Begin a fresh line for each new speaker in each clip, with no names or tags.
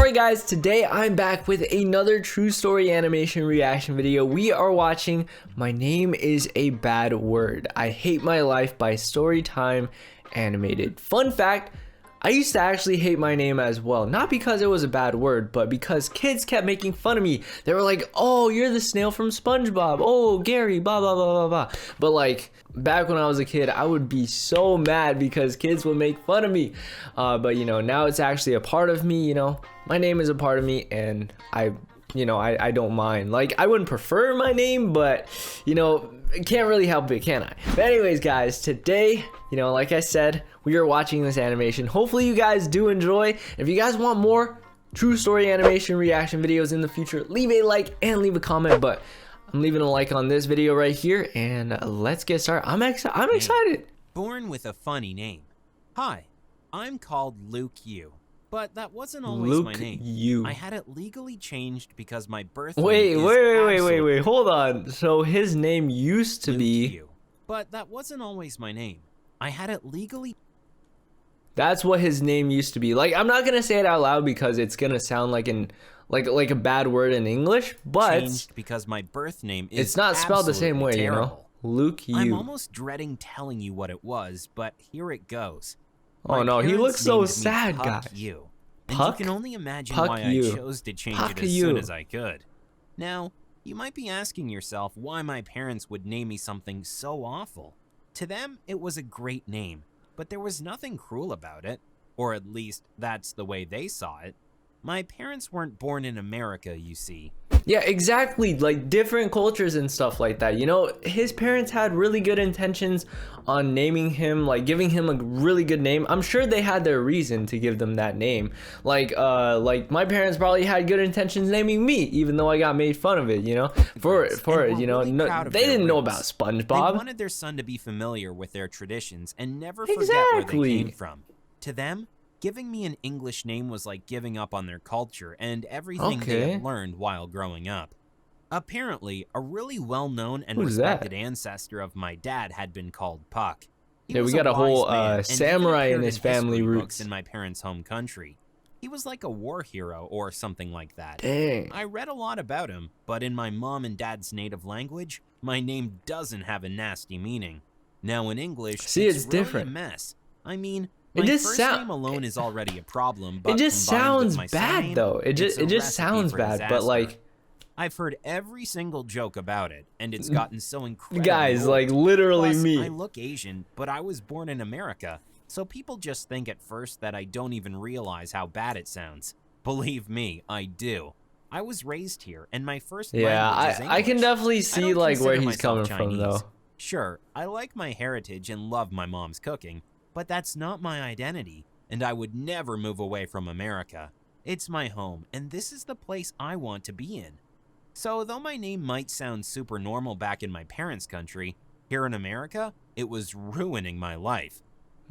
Alright guys, today I'm back with another true story animation reaction video. We are watching My Name is a Bad Word, I Hate My Life by Storytime Animated. Fun fact, I used to actually hate my name as well. Not because it was a bad word, but because kids kept making fun of me. They were like, oh, you're the snail from SpongeBob. Oh, Gary, blah, blah, blah, blah, blah. But like, back when I was a kid, I would be so mad because kids would make fun of me. But you know, now it's actually a part of me, you know. My name is a part of me and I don't mind. Like, I wouldn't prefer my name, but you know, can't really help it, can I? But anyways guys, today, you know, like I said, we are watching this animation. Hopefully you guys do enjoy. If you guys want more true story animation reaction videos in the future, leave a like and leave a comment. But I'm leaving a like on this video right here, and let's get started. I'm excited.
Born with a funny name. Hi, I'm called Luke Yu. But that wasn't always
Luke
my name.
Yu.
I had it legally changed because my birth
Wait,
name is
wait, hold on. So his name used to
Luke
be
Yu. But that wasn't always my name. I had it legally.
That's what his name used to be. Like, I'm not gonna say it out loud because it's gonna sound like like a bad word in English, but
Changed because my birth name is
it's not spelled the same way,
terrible.
you know. Luke Yu.
I'm almost dreading telling you what it was, but here it goes.
Oh
My
no, he
parents
looks so
named me
sad,
Puck
guys.
Yu. And
Puck?
you can only imagine
Puck
why
Yu.
I chose to change
Puck
it as
Yu.
soon as I could. Now, you might be asking yourself why my parents would name me something so awful. To them, it was a great name, but there was nothing cruel about it, or at least that's the way they saw it. My parents weren't born in America, you see.
Yeah, exactly. Like different cultures and stuff like that. You know, his parents had really good intentions on naming him, like giving him a really good name. I'm sure they had their reason to give them that name. Like my parents probably had good intentions naming me, even though I got made fun of it. You know, for you know,
really
they didn't know about SpongeBob.
They wanted their son to be familiar with their traditions and never forget where they came from. To them, giving me an English name was like giving up on their culture and everything they had learned while growing up. Apparently, a really well-known and respected ancestor of my dad had been called Puck.
Yeah, we got a whole samurai in his family roots.
In my parents' home country. He was like a war hero or something like that.
Dang.
I read a lot about him, but in my mom and dad's native language, my name doesn't have a nasty meaning. Now in English,
see, it's
really
different.
A mess. I mean,
it
my
just
first name alone is already a problem, but
it just sounds bad though. It just sounds bad, but like
I've heard every single joke about it, and it's gotten so incredible.
Guys, like literally
Plus,
me.
I look Asian, but I was born in America, so people just think at first that I don't even realize how bad it sounds. Believe me, I do. I was raised here, and my first language is English.
I can definitely see like where he's coming from though.
Sure, I like my heritage and love my mom's cooking, but that's not my identity, and I would never move away from America. It's my home, and this is the place I want to be in. So though my name might sound super normal back in my parents' country, here in America, it was ruining my life.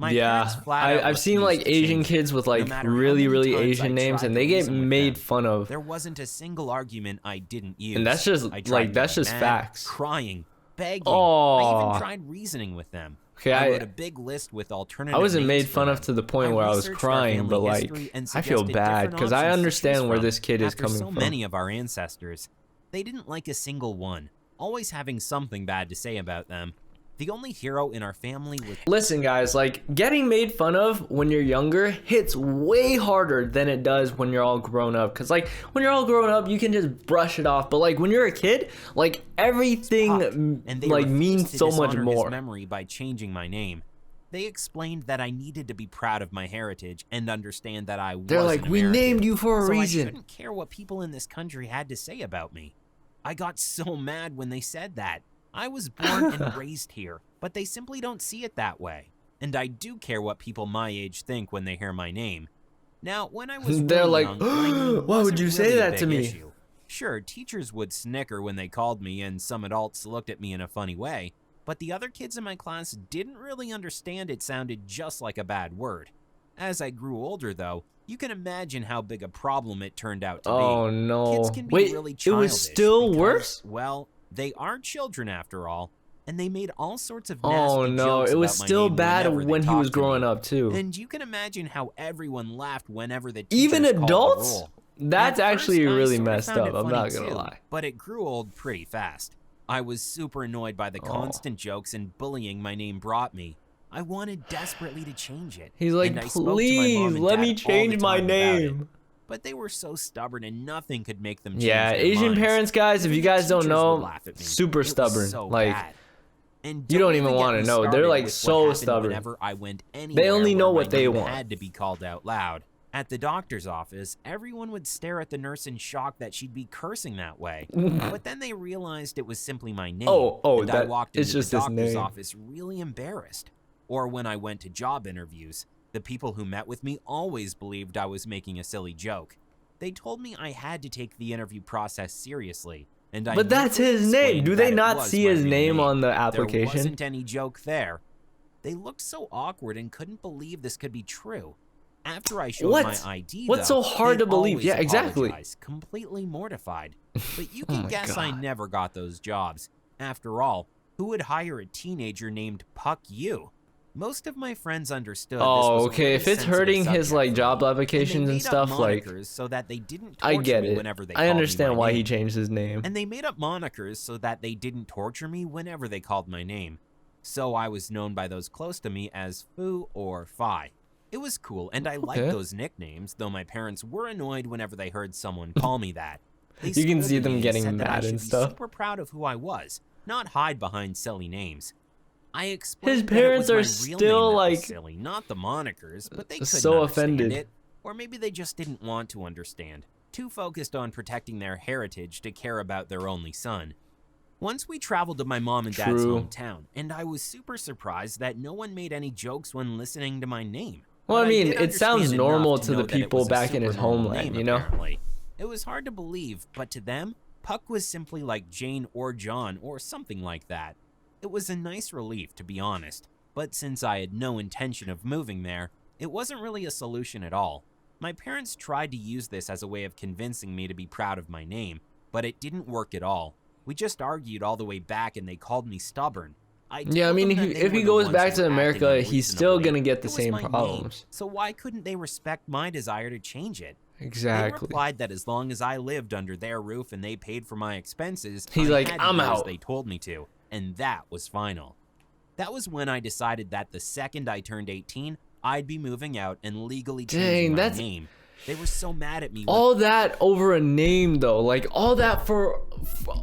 I've seen like Asian kids with like really Asian names, and they get made fun of.
There wasn't a single argument I didn't use.
And that's just like facts.
Crying, begging.
Oh.
I even tried reasoning with them.
Okay,
I wrote a big list with alternative
I wasn't
names
made fun of to the point where I was crying, but like I feel bad because I understand where this kid is coming from.
So many of our ancestors, they didn't like a single one, always having something bad to say about them. The only hero in our family was—
Listen guys, like getting made fun of when you're younger hits way harder than it does when you're all grown up. Cause like when you're all grown up, you can just brush it off. But like when you're a kid, like everything like means so much more.
His memory by changing my name. They explained that I needed to be proud of my heritage and understand that I was
They're like, we named you for a reason.
I shouldn't care what people in this country had to say about me. I got so mad when they said that. I was born and raised here, but they simply don't see it that way. And I do care what people my age think when they hear my name. Now, when I was
they're
really
like,
young,
why would you say that to me?
Issue. Sure, teachers would snicker when they called me, and some adults looked at me in a funny way, but the other kids in my class didn't really understand it sounded just like a bad word. As I grew older, though, you can imagine how big a problem it turned out to be.
Oh no.
Kids can be really childish.
It was still worse?
Well, they are children after all, and they made all sorts of nasty jokes.
Oh no, it was still bad when he was growing up too.
And you can imagine how everyone laughed whenever the teachers
even adults?
called the roll.
That's
At
actually
first, I
really
sorta
messed
found
up.
it
I'm
funny
not gonna
too,
lie.
but it grew old pretty fast. I was super annoyed by the
Oh.
constant jokes and bullying my name brought me. I wanted desperately to change it.
He's like,
and I spoke to my mom
please
and
let
dad
me
all the
change my
time about it.
name.
But they were so stubborn and nothing could make them change
Yeah,
their
Asian
minds.
parents, guys, if
Even
you
the
guys don't
teachers would
know,
laugh at me.
super
It was
stubborn.
so
Like,
bad. And
you don't
even
even
get
want to
me
know. They're
started
like
with
so
what happened
stubborn.
Whenever I went anywhere
only know
where
what
my
they
name
want.
had to be called out loud. At the doctor's office, everyone would stare at the nurse in shock that she'd be cursing that way. But then they realized it was simply my name, and I walked
it's
into
just
the
his
doctor's
name.
office really embarrassed. Or when I went to job interviews, the people who met with me always believed I was making a silly joke. They told me I had to take the interview process seriously, and I
But that's his
usually
name.
explained
Do they
that it
not
was
see
my
his
real
name on the
There
application?
wasn't any joke there. They looked so awkward and couldn't believe this could be true. After I showed
What?
my ID,
What's
though,
so hard
they'd
to believe?
always
Yeah, exactly.
apologize, completely mortified. But you
Oh
can
my
guess I
God.
never got those jobs. After all, who would hire a teenager named Puck You? Most of my friends understood this
Oh,
was a
okay.
really
If it's
sensitive
hurting his
subject
like
for
job
me,
applications and
they made up
stuff, like
monikers so that they didn't
I
torture
get
me
it.
whenever they
I
called me
understand
my
why he
name.
changed his name.
And they made up monikers so that they didn't torture me whenever they called my name. So I was known by those close to me as Foo or Fi. It was cool, and I liked
Okay.
those nicknames, though my parents were annoyed whenever they heard someone call me that. They
You can see
scolded
them
me and
getting
said that I
mad
should
and
be
stuff.
super proud of who I was, not hide behind silly names. I explained
His
that it
parents
was
are
my real
still,
name that
like,
was silly, not the monikers, but they couldn't
so
understand
offended.
it, or maybe they just didn't want to understand, too focused on protecting their heritage to care about their only son. Once we traveled to my mom and dad's
True.
hometown, and I was super surprised that no one made any jokes when listening to my name.
Well,
But
I mean,
did
it sounds
understand
normal
enough
to
know
the
that it
people
was a
back in his
super normal
homeland,
name,
you know?
apparently. It was hard to believe, but to them, Puck was simply like Jane or John or something like that. It was a nice relief, to be honest, but since I had no intention of moving there, it wasn't really a solution at all. My parents tried to use this as a way of convincing me to be proud of my name, but it didn't work at all. We just argued all the way back and they called me stubborn.
Yeah, I mean, if he goes back to America, he's still gonna get the same problems.
So why couldn't they respect my desire to change it? They
Exactly.
replied that as long as I lived under their roof and they paid for my expenses,
He's
I
like,
had to
"I'm
do as
out."
they told me to, and that was final. That was when I decided that the second I turned 18, I'd be moving out and legally changing my
that's-
name. They were so mad at me.
All that over a name, though. Like, all that for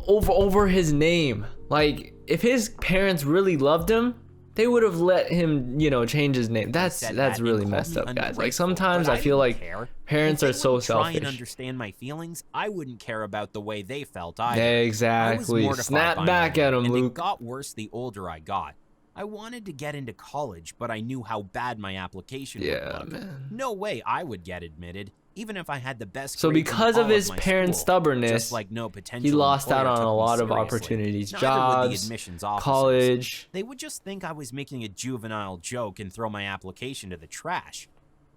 over his name. Like, if his parents really loved him, they would have let him, you know, change his name. That's really messed up, guys. Like, sometimes I feel like parents are so
Try and
selfish.
understand my feelings. I wouldn't care about the way they felt either.
Exactly.
I was mortified
Snap
by
back
my
at
name,
him,
and
Luke.
It got worse the older I got. I wanted to get into college, but I knew how bad my application would
Yeah,
look.
man.
No way I would get admitted, even if I had the best.
So
grades in
because of
all
his
my
parents'
school,
stubbornness,
just like no potential
he lost out
employer
on
took
a
me
lot of
seriously.
opportunities,
Neither would the
jobs,
admissions officers.
college.
They would just think I was making a juvenile joke and throw my application to the trash.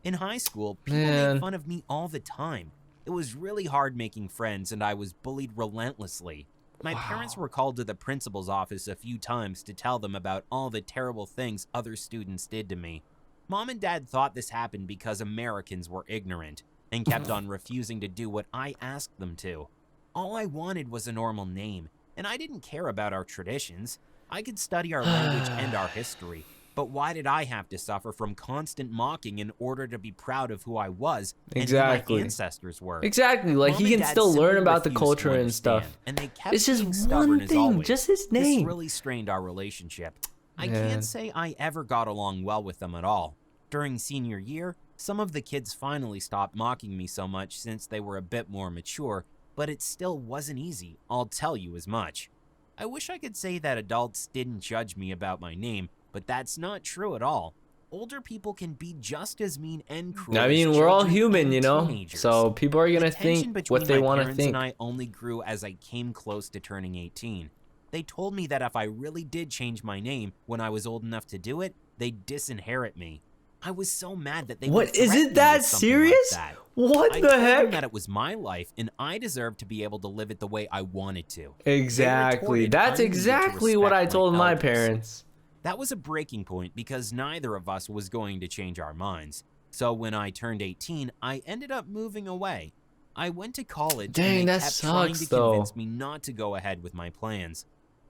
In high school, people made fun of me all the time. It was really hard making friends, and I was bullied relentlessly. My parents were called to the principal's office a few times to tell them about all the terrible things other students did to me. Mom and Dad thought this happened because Americans were ignorant and kept on refusing to do what I asked them to. All I wanted was a normal name, and I didn't care about our traditions. I could study our language and our history, but why did I have to suffer from constant mocking in order to be proud of who I was and who my ancestors were?
Exactly. Like,
Mom
he
and
can
Dad
still learn
simply
about the
refused
culture
to
and stuff.
understand, and they kept
It's just
being stubborn
one
as
thing,
always.
just his
This
name.
really strained our relationship. I
Man.
can't say I ever got along well with them at all. During senior year, some of the kids finally stopped mocking me so much since they were a bit more mature, but it still wasn't easy, I'll tell you as much. I wish I could say that adults didn't judge me about my name, but that's not true at all. Older people can be just as mean and cruel.
I mean,
as
we're all
children
human,
and
you know?
teenagers.
So people are gonna
The tension
think
between
what they
my
want to
parents
think.
and I only grew as I came close to turning 18. They told me that if I really did change my name when I was old enough to do it, they'd disinherit me. I was so mad that they
What,
would
is
threaten
it
me
that
with something
serious?
Like that.
What
I
the
told them
heck?
that it was my life and I deserved to be able to live it the way I wanted to.
Exactly.
retorted,
That's
"I need you to
exactly what
respect
I
my
told my
elders."
parents.
That was a breaking point because neither of us was going to change our minds. So when I turned 18, I ended up moving away. I went to college
Dang,
and they
that
kept trying
sucks,
to
though.
convince me not to go ahead with my plans.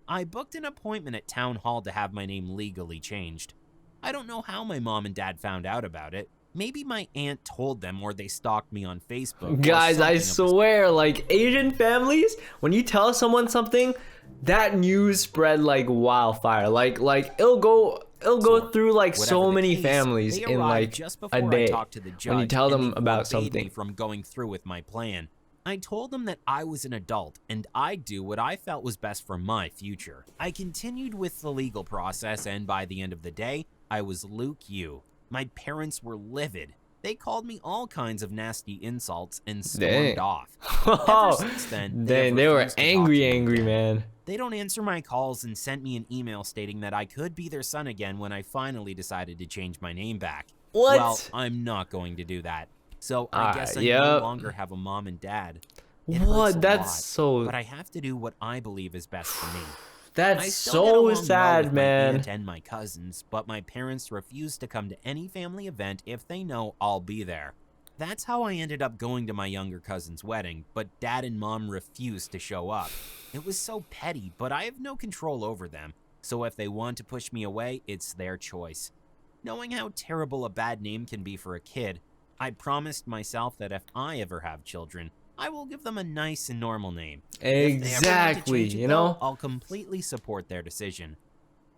I booked an appointment at town hall to have my name legally changed. I don't know how my mom and dad found out about it. Maybe my aunt told them or they stalked me on Facebook.
Guys, I swear, like Asian families, when you tell someone something, that news spread like wildfire. Like it'll go through like so many families in like
just
a
before
day
I talked to the judge,
when you tell
and
them
they
about
forbade
something.
me from going through with my plan. I told them that I was an adult and I'd do what I felt was best for my future. I continued with the legal process, and by the end of the day, I was Luke Yu. My parents were livid. They called me all kinds of nasty insults and stormed off. Ever since then,
Dang, they were angry, man.
They don't answer my calls and sent me an email stating that I could be their son again when I finally decided to change my name back.
What?
Well, I'm not going to do that. So I guess I no longer have a mom and dad.
What? That's so...
But I have to do what I believe is best for me.
That's so sad, man.
My aunt and my cousins, but my parents refuse to come to any family event if they know I'll be there. That's how I ended up going to my younger cousin's wedding, but dad and mom refused to show up. It was so petty, but I have no control over them, so if they want to push me away, it's their choice. Knowing how terrible a bad name can be for a kid, I promised myself that if I ever have children, I will give them a nice and normal name.
Exactly, you know?
I'll completely support their decision.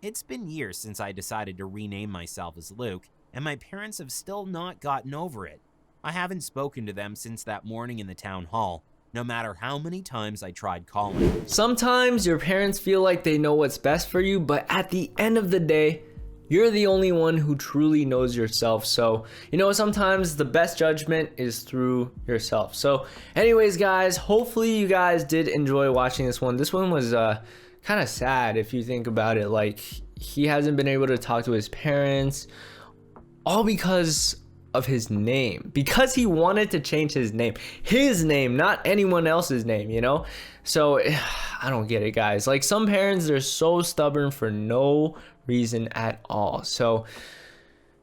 It's been years since I decided to rename myself as Luke, and my parents have still not gotten over it. I haven't spoken to them since that morning in the town hall, no matter how many times I tried calling.
Sometimes your parents feel like they know what's best for you, but at the end of the day, you're the only one who truly knows yourself. So, you know, sometimes the best judgment is through yourself. So anyways, guys, hopefully you guys did enjoy watching this one. This one was kind of sad if you think about it. Like, he hasn't been able to talk to his parents, all because of his name, because he wanted to change his name, not anyone else's name, you know? So I don't get it, guys. Like, some parents, they're so stubborn for no reason at all. So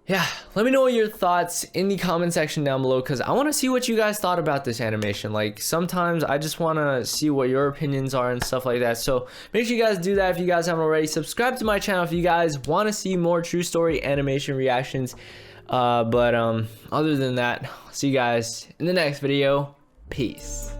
yeah, let me know your thoughts in the comment section down below, because I want to see what you guys thought about this animation. Like, sometimes I just want to see what your opinions are and stuff like that. So make sure you guys do that if you guys haven't already. Subscribe to my channel if you guys want to see more true story animation reactions. Other than that, see you guys in the next video. Peace.